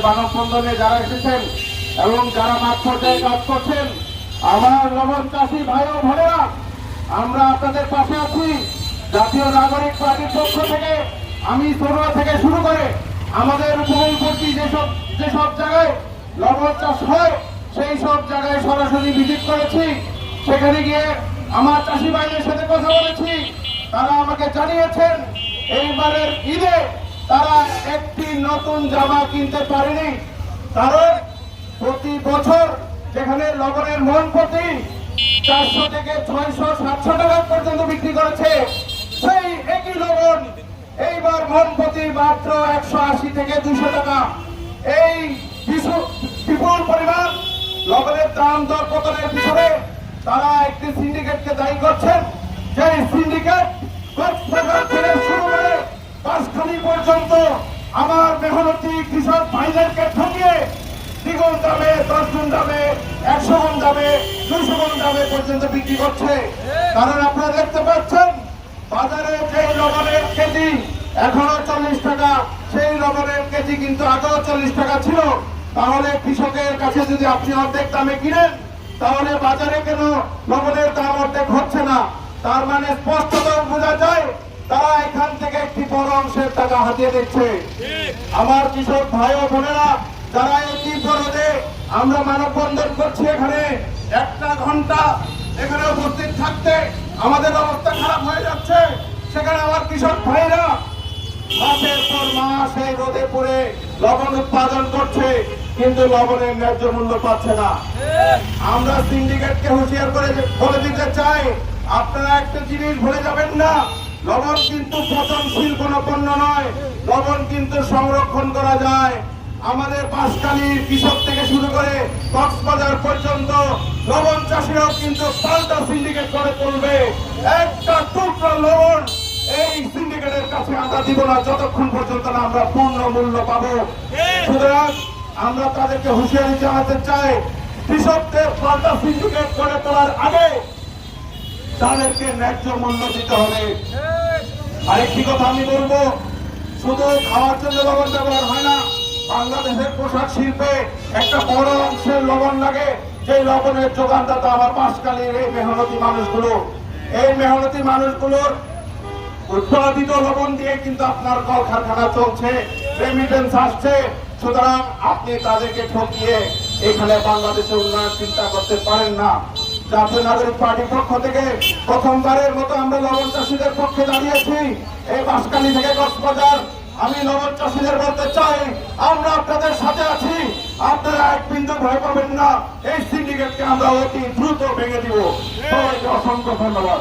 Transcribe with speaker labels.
Speaker 1: মানববন্ধনে যারা এসেছেন এবং যারা মাঠ পর্যায়ে কাজ করছেন, আমার লবণ চাষী ভাই ও বোনেরা, আমরা আপনাদের পাশে আছি। জাতীয় নাগরিক পার্টির পক্ষ থেকে আমি ছোটরা থেকে শুরু করে আমাদের উপকূলবর্তী যেসব জায়গায় লবণ চাষ হয় সেই সব জায়গায় সরাসরি ভিজিট করেছি। সেখানে গিয়ে আমার চাষি ভাইদের সাথে কথা বলেছি। তারা আমাকে জানিয়েছেন এইবারের ঈদে তারা একটি নতুন জামা কিনতে পারেনি, কারণ প্রতি বছর যেখানে লবণের মন প্রতি 400 থেকে 600-700 টাকা পর্যন্ত বিক্রি করেছে, সেই একই লবণ এইবার মন প্রতি মাত্র 180 থেকে 200 টাকা। এই বিপুল পরিমাণ লবণের দাম দর পতনের পিছনে তারা একটি সিন্ডিকেটকে দায়ী করছেন। যে সিন্ডিকেট থেকে শুরু করে বাঁশখালী পর্যন্ত আমার মেহনতি কৃষক ভাইদেরকে ঠকিয়ে দ্বিগুণ দামে, 10 গুণ দামে, 100 গুণ দামে, 200 গুণ দামে পর্যন্ত বিক্রি করছে। কারণ আপনারা দেখতে পাচ্ছেন বাজারে যে লবণের কেজি এখনো 40 টাকা, সেই লবণের কেজি কিন্তু আগেও 40 টাকা ছিল। তাহলে কৃষকের কাছে যদি আপনি অর্ধেক দামে কিনেন, তাহলে বাজারে কেন লবণের দাম অর্ধেক হচ্ছে না? তার মানে স্পষ্টত বোঝা যায় তারা এখান থেকে একটি বড় অংশের টাকা হাতিয়ে দিচ্ছে। আমার কৃষক ভাই ও বোনেরা, যারা এই তীব্ররোদে আমরা মানববন্ধন করছি, এখানে 1 ঘন্টা এখানে উপস্থিত থাকতে আমাদের অবস্থা খারাপ হয়ে যাচ্ছে। সেখানে আমার কৃষক ভাইরা মাসের পর মাস এই রোদে পড়ে লবণ উৎপাদন করছে, কিন্তু লবণের ন্যায্য মূল্য পাচ্ছে না। আমরা সিন্ডিকেটকে হুঁশিয়ার করে বলে দিতে চাই, আপনারা একটা জিনিস ভুলে যাবেন না, লবণ কিন্তু পচনশীল কোনো পণ্য নয়, লবণ কিন্তু সংরক্ষণ করা যায়। আমাদের বাঁশখালীর কৃষক থেকে শুরু করে কক্সবাজার পর্যন্ত লবণ চাষিরাও কিন্তু পাল্টা সিন্ডিকেট করে তুলবে। একটা টুকরা লবণ এই সিন্ডিকেটের কাছে আমরা দিব না যতক্ষণ পর্যন্ত না আমরা পূর্ণ মূল্য পাবো। সুতরাং আমরা তাদেরকে হুঁশিয়ারি জানাতে চাই, কৃষকদের পাল্টা সিন্ডিকেট করে তোলার আগে তাদেরকে ন্যায্য মূল্য দিতে হবে। আরেকটি কথা আমি বলবো, শুধু খাওয়ার জন্য লবণ ব্যবহার হয় না, বাংলাদেশের পোশাক শিল্পে একটা বড় অংশের লবণ লাগে। সেই লবণের যোগানদাতা আমার বাঁশখালীর এই মেহনতি মানুষগুলো। এই মেহনতি মানুষগুলোর উৎপাদিত লবণ দিয়ে কিন্তু আপনার কলকারখানা চলছে, রেমিটেন্স আসছে। সুতরাং আপনি তাদেরকে ঠকিয়ে এখানে বাংলাদেশের উন্নয়ন চিন্তা করতে পারেন না। জাতীয় নাগরিক পার্টির পক্ষ থেকে প্রথমবারের মতো আমরা লবণ চাষীদের পক্ষে দাঁড়িয়েছি। এই বাঁশখালী থেকে কক্সবাজার আমি লবণ চাষীদের বলতে চাই, আমরা আপনাদের সাথে আছি। আপনারা এক বিন্দু ভয় পাবেন না। এই সিন্ডিকেটকে আমরা অতি দ্রুত ভেঙে দিব। সবাইকে অসংখ্য ধন্যবাদ।